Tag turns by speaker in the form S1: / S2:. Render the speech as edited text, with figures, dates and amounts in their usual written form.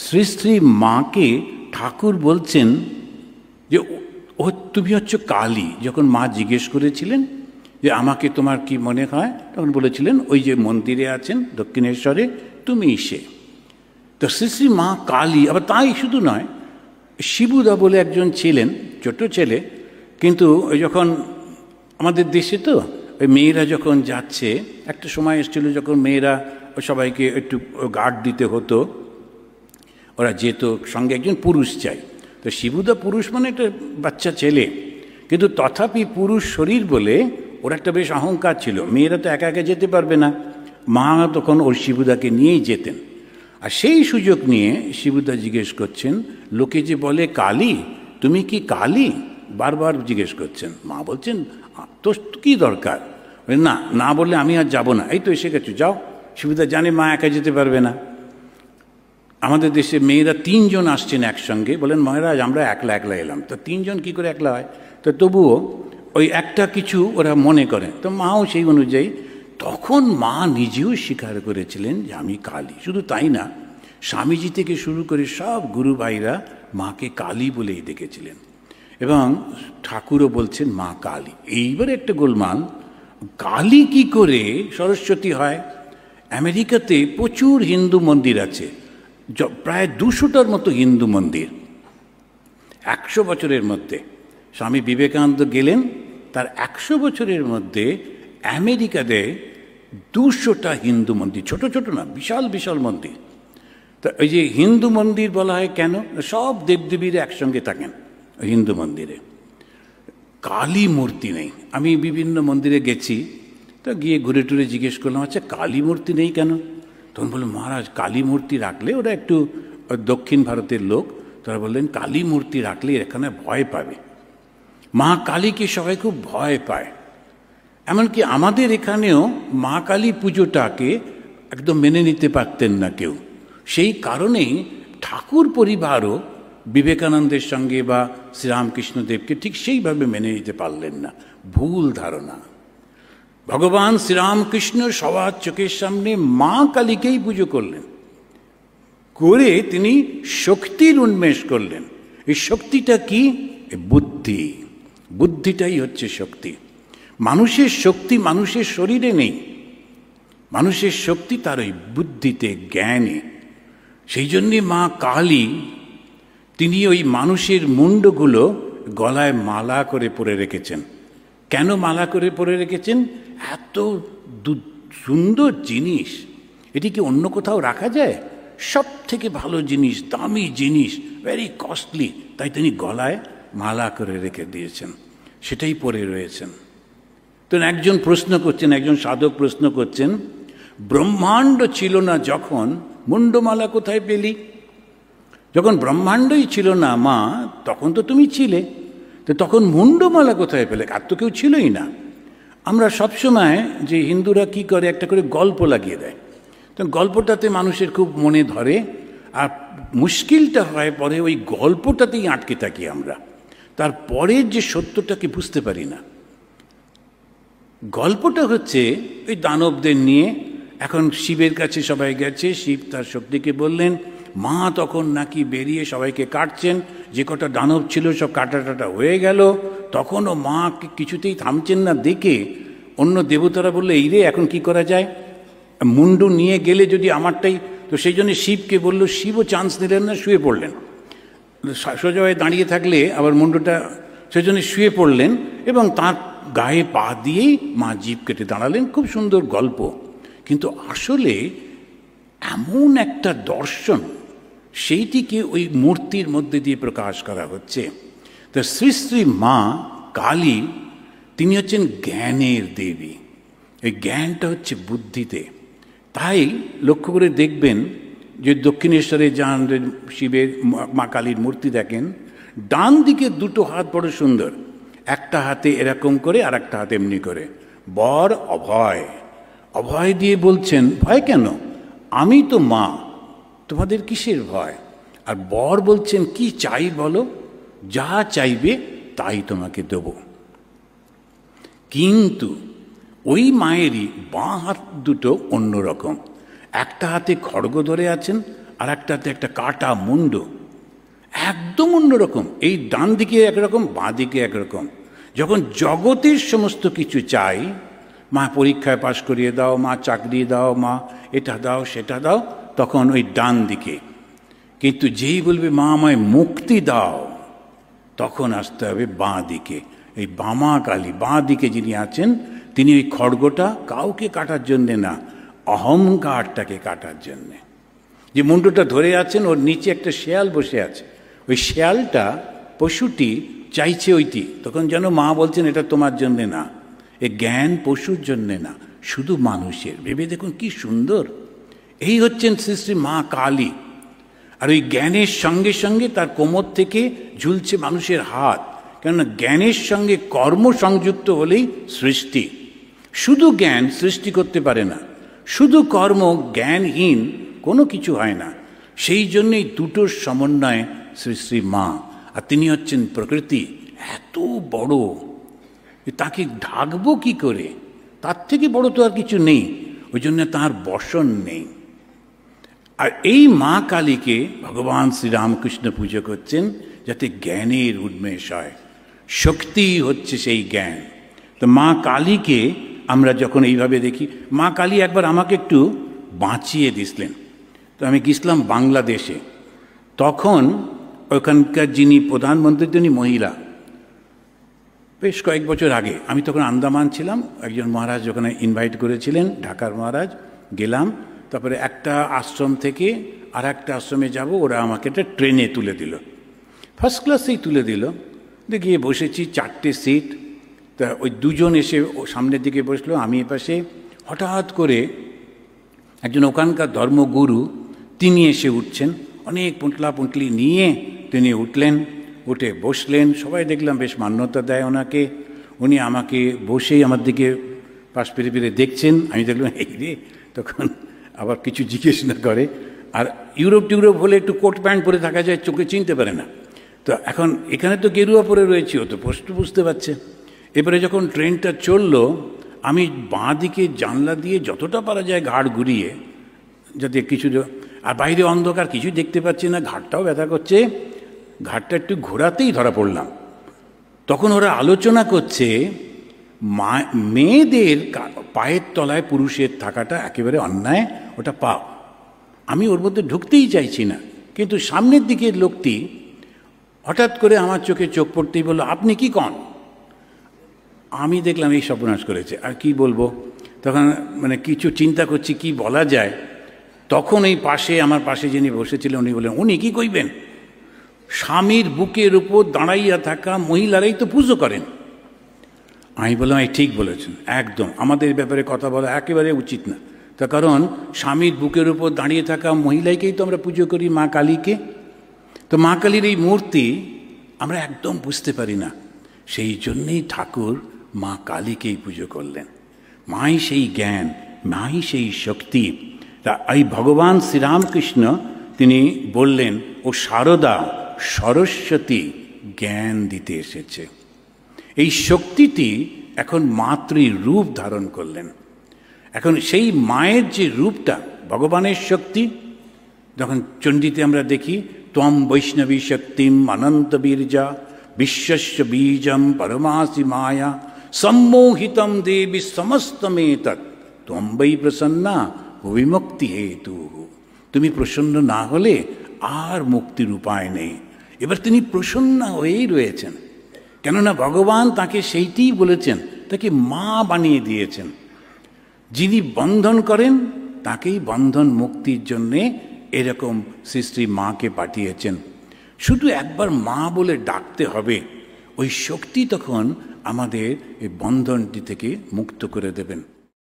S1: শ্রী শ্রী মাকে ঠাকুর বলছেন যে ও তুমি হচ্ছে কালী। যখন মা জিজ্ঞেস করেছিলেন যে আমাকে তোমার কি মনে হয়, তখন বলেছিলেন ওই যে মন্দিরে আছেন দক্ষিণেশ্বরে তুমিই সে। তো শ্রী শ্রী মা কালী। আবার তাই শুধু নয়, শিবুদা বলে একজন ছিলেন, ছোট ছেলে, কিন্তু যখন আমাদের দেশে তো ওই মেয়েরা যখন যাচ্ছে, একটা সময় এসেছিল যখন মেয়েরা সবাইকে একটু গার্ড দিতে হতো, ওরা যেত, সঙ্গে একজন পুরুষ চাই। তো শিবুদা পুরুষ মানে একটা বাচ্চা ছেলে, কিন্তু তথাপি পুরুষ শরীর বলে ওর একটা বেশ অহংকার ছিল। মেয়েরা তো একা একা যেতে পারবে না, মা তখন ওর শিবুদাকে নিয়েই যেতেন। আর সেই সুযোগ নিয়ে শিবুদা জিজ্ঞেস করছেন, লোকে যে বলে কালী, তুমি কি কালী? বারবার জিজ্ঞেস করছেন। মা বলছেন তোর কী দরকার? না, না বললে আমি আর যাব না, এই তো এসে গেছো, যাও। শিবুদা জানে মা একা যেতে পারবে না। আমাদের দেশে মেয়েরা 3 জন আসছেন একসঙ্গে, বলেন মহারাজ আমরা একলা একলা এলাম। তো 3 জন কী করে একলা হয়? তো তবুও ওই একটা কিছু ওরা মনে করে, তো মাও সেই অনুযায়ী। তখন মা নিজেও স্বীকার করেছিলেন যে আমি কালী। শুধু তাই না, স্বামীজি থেকে শুরু করে সব গুরু ভাইরা মাকে কালী বলেই দেখেছিলেন, এবং ঠাকুরও বলছেন মা কালী। এইবার একটা গোলমাল, কালী কি করে সরস্বতী হয়? আমেরিকাতে প্রচুর হিন্দু মন্দির আছে, প্রায় 200টার মতো হিন্দু মন্দির 100 বছরের মধ্যে। স্বামী বিবেকানন্দ গেলেন, তার 100 বছরের মধ্যে আমেরিকাতে 200টা হিন্দু মন্দির, ছোট ছোট না, বিশাল বিশাল মন্দির। তো ওই যে হিন্দু মন্দির বলা হয় কেন? সব দেবদেবীরা একসঙ্গে থাকেন হিন্দু মন্দিরে, কালী মূর্তি নেই। আমি বিভিন্ন মন্দিরে গেছি, তো গিয়ে ঘুরে টুরে জিজ্ঞেস করলাম, আচ্ছা কালী মূর্তি নেই কেন? তখন বললাম মহারাজ কালী মূর্তি রাখলে, ওরা একটু দক্ষিণ ভারতের লোক, তারা বললেন কালী মূর্তি রাখলে এখানে ভয় পাবে। মা কালীকে সবাই খুব ভয় পায়। এমনকি আমাদের এখানেও মা কালী পুজোটাকে একদম মেনে নিতে পারতেন না কেউ। সেই কারণেই ঠাকুর পরিবারও বিবেকানন্দের সঙ্গে বা শ্রীরামকৃষ্ণদেবকে ঠিক সেইভাবে মেনে নিতে পারলেন না। ভুল ধারণা। ভগবান শ্রীরামকৃষ্ণ সবার চোখের সামনে মা কালীকেই পুজো করলেন, করে তিনি শক্তির উন্মেষ করলেন। এই শক্তিটা কি? বুদ্ধি। বুদ্ধিটাই হচ্ছে শক্তি। মানুষের শক্তি মানুষের শরীরে নেই, মানুষের শক্তি তার ওই বুদ্ধিতে, জ্ঞানে। সেই জন্যে মা কালী তিনি ওই মানুষের মুন্ডগুলো গলায় মালা করে পরে রেখেছেন। কেন মালা করে পরে রেখেছেন? এত সুন্দর জিনিস, এটি কি অন্য কোথাও রাখা যায়? সব থেকে ভালো জিনিস, দামি জিনিস, ভেরি কস্টলি, তাই তিনি গলায় মালা করে রেখে দিয়েছেন, সেটাই পরে রয়েছেন। তো একজন প্রশ্ন করছেন, একজন সাধক প্রশ্ন করছেন, ব্রহ্মাণ্ড ছিল না যখন, মুন্ডমালা কোথায় পেলি? যখন ব্রহ্মাণ্ডই ছিল না মা, তখন তো তুমি ছিলে, তো তখন মুন্ডমালা কোথায় পেলে? আর তো কেউ ছিলই না। আমরা সবসময় যে হিন্দুরা কি করে, একটা করে গল্প লাগিয়ে দেয়, তো গল্পটাতে মানুষের খুব মনে ধরে, আর মুশকিলটা হয় পরে ওই গল্পটাতেই আটকে থাকি আমরা, তারপরের যে সত্যটাকে বুঝতে পারি না। গল্পটা হচ্ছে ওই দানবদের নিয়ে। এখন শিবের কাছে সবাই গেছে, শিব তার শক্তিকে বললেন, মা তখন নাকি বেরিয়ে সবাইকে কাটছেন, যে কটা দানব ছিল সব কাটা হয়ে গেল। তখনও মা কিছুতেই থামছেন না দেখে অন্য দেবতারা বললে, এই রে এখন কি করা যায়, মুন্ডু নিয়ে গেলে যদি আমারটাই, তো সেই জন্য শিবকে বললো, শিবও চান্স নিলেন না, শুয়ে পড়লেন। সোজা হয়ে দাঁড়িয়ে থাকলে আবার মুন্ডুটা, সেই জন্য শুয়ে পড়লেন এবং তার গায়ে পা দিয়েই মা জীব কেটে দাঁড়ালেন। খুব সুন্দর গল্প, কিন্তু আসলে এমন একটা দর্শন, সেইটিকে ওই মূর্তির মধ্যে দিয়ে প্রকাশ করা হচ্ছে। তো শ্রী শ্রী মা কালী তিনি হচ্ছেন জ্ঞানের দেবী। এই জ্ঞানটা হচ্ছে বুদ্ধিতে। তাই লক্ষ্য করে দেখবেন যে দক্ষিণেশ্বরে যান, শিবের মা কালীর মূর্তি দেখেন, ডান দিকে 2টো হাত বড় সুন্দর, একটা হাতে এরকম করে আর একটা হাতে এমনি করে। বর অভয়, অভয় দিয়ে বলছেন, ভয় কেন? আমি তো মা, তোমাদের কিসের ভয়? আর বর বলছেন, কি চাই বলো, যা চাইবে তাই তোমাকে দেব। কিন্তু ওই মায়েরই বাঁ হাত দুটো অন্যরকম, একটা হাতে খড়গ ধরে আছেন আর একটাতে একটা কাটা মুন্ড, একদম অন্যরকম। এই ডান দিকে একরকম, বাঁ দিকে একরকম। যখন জগতের সমস্ত কিছু চাই, মা পরীক্ষায় পাশ করিয়ে দাও, মা চাকরি দাও, মা এটা দাও সেটা দাও, তখন ওই ডান দিকে। কিন্তু যেই বলবে মা আমায় মুক্তি দাও, তখন আসতে হবে বাঁ দিকে। এই বামা কালী, বাঁ দিকে যিনি আছেন, তিনি ওই খড়গটা কাউকে কাটার জন্যে না, অহংকারটাকে কাটার জন্যে। যে মুন্ডটা ধরে আছেন, ওর নিচে একটা শেয়াল বসে আছে, ওই শেয়ালটা, পশুটি চাইছে ওইটি, তখন যেন মা বলছেন এটা তোমার জন্যে না, এ জ্ঞান পশুর জন্যে না, শুধু মানুষের। ভেবে দেখুন কি সুন্দর। এই হচ্ছেন শ্রী শ্রী মা কালী। আর ওই জ্ঞানের সঙ্গে সঙ্গে তার কোমর থেকে ঝুলছে মানুষের হাত, কেননা জ্ঞানের সঙ্গে কর্ম সংযুক্ত হলেই সৃষ্টি। শুধু জ্ঞান সৃষ্টি করতে পারে না, শুধু কর্ম, জ্ঞানহীন কোনো কিছু হয় না। সেই জন্যেই দুটোর সমন্বয়ে শ্রী শ্রী মা। আর তিনি হচ্ছেন প্রকৃতি, এত বড়, তাকে ঢাকবো কি করে? তার থেকে বড় তো আর কিছু নেই, ওই জন্য তাঁর বসন নেই। আর এই মা কালীকে ভগবান শ্রীরামকৃষ্ণ পুজো করছেন যাতে জ্ঞানের উন্মেষ হয়। শক্তি হচ্ছে সেই জ্ঞান। তো মা কালীকে আমরা যখন এইভাবে দেখি, মা কালী একবার আমাকে একটু বাঁচিয়ে দিছিলেন। তো আমি গেছিলাম বাংলাদেশে, তখন ওখানকার যিনি প্রধানমন্ত্রী তিনি মহিলা, বেশ কয়েক বছর আগে। আমি তখন আন্দামান ছিলাম, একজন মহারাজ ওখানে ইনভাইট করেছিলেন, ঢাকার মহারাজ। গেলাম, তারপরে একটা আশ্রম থেকে আর একটা আশ্রমে যাব, ওরা আমাকে একটা ট্রেনে তুলে দিল, ফার্স্ট ক্লাসেই তুলে দিল। গিয়ে বসেছি, 4টে সিট। তা ওই দুজন এসে সামনের দিকে বসলো, আমি এপাশে। হঠাৎ করে একজন ওখানকার ধর্মগুরু তিনি এসে উঠছেন, অনেক পুঁটলা পুঁটলি নিয়ে তিনি উঠলেন, উঠে বসলেন। সবাই দেখলাম বেশ মান্যতা দেয় ওনাকে। উনি আমাকে বসেই আমার দিকে পাশ ফিরে ফিরে দেখছেন। আমি দেখলাম এই রে, তখন আবার কিছু জিজ্ঞেস না করে। আর ইউরোপ টিউরোপ হলে একটু কোট প্যান্ট পরে থাকা যায়, চোখে চিনতে পারে না। তো এখন এখানে তো গেরুয়া পরে রয়েছি, ও তো স্পষ্ট বুঝতে পারছে। এবারে যখন ট্রেনটা চললো, আমি বাঁ দিকে জানলা দিয়ে যতটা পারা যায় ঘাড় ঘুরিয়ে, যাতে কিছু, আর বাইরে অন্ধকার, কিছু দেখতে পাচ্ছি না, ঘাড়টাও ব্যথা করছে, ঘাড়টা একটু ঘোরাতেই ধরা পড়লাম। তখন ওরা আলোচনা করছে মেয়েদের পায়ের তলায় পুরুষের থাকাটা একেবারে অন্যায়, ওটা পাপ। আমি ওর মধ্যে ঢুকতেই চাইছি না, কিন্তু সামনের দিকের লোকটি হঠাৎ করে আমার চোখে চোখ পড়তেই বলল, আপনি কি কন? আমি দেখলাম এই সর্বনাশ করেছে, আর কি বলবো। তখন মানে কিছু চিন্তা করছি কি বলা যায়। তখন এই পাশে, আমার পাশে যিনি বসেছিলেন, উনি বললেন, উনি কি কইবেন? স্বামীর বুকের উপর দাঁড়াইয়া থাকা মহিলারাই তো পুজো করেন। আমি বললাম, এই ঠিক বলেছেন, একদম আমাদের ব্যাপারে কথা বলা একেবারে উচিত না। তার কারণ স্বামীর বুকের উপর দাঁড়িয়ে থাকা মহিলাকেই তো আমরা পুজো করি, মা কালীকে। তো মা কালীর এই মূর্তি আমরা একদম বুঝতে পারি না, সেই জন্যেই ঠাকুর মা কালীকেই পুজো করলেন। মাই সেই জ্ঞান, মাই সেই শক্তি। এই ভগবান শ্রীরামকৃষ্ণ তিনি বললেন, ও শারদা সরস্বতী জ্ঞান দিতে এসেছে। এই শক্তিটি এখন মাতৃ রূপ ধারণ করলেন। এখন সেই মায়ের যে রূপটা, ভগবানের শক্তি, যখন চণ্ডীতে আমরা দেখি, ত্বম বৈষ্ণবী শক্তিম অনন্ত বীর্যা বিশ্বস্য বীজম পরমাসি মায়া সম্মোহিতম দেবী সমস্তমেতৎ ত্বম বৈ প্রসন্না বিমুক্তি হেতু। তুমি প্রসন্ন না হলে আর মুক্তির উপায় নেই। এবার তিনি প্রসন্ন হয়েই রয়েছেন, কেননা ভগবান তাকে সেইটিই বলেছেন, তাকে মা বানিয়ে দিয়েছেন। যিনি বন্ধন করেন তাকেই বন্ধন মুক্তির জন্যে এরকম শ্রী শ্রী মাকে পাঠিয়েছেন। শুধু একবার মা বলে ডাকতে হবে, ওই শক্তি তখন আমাদের এই বন্ধনটি থেকে মুক্ত করে দেবেন।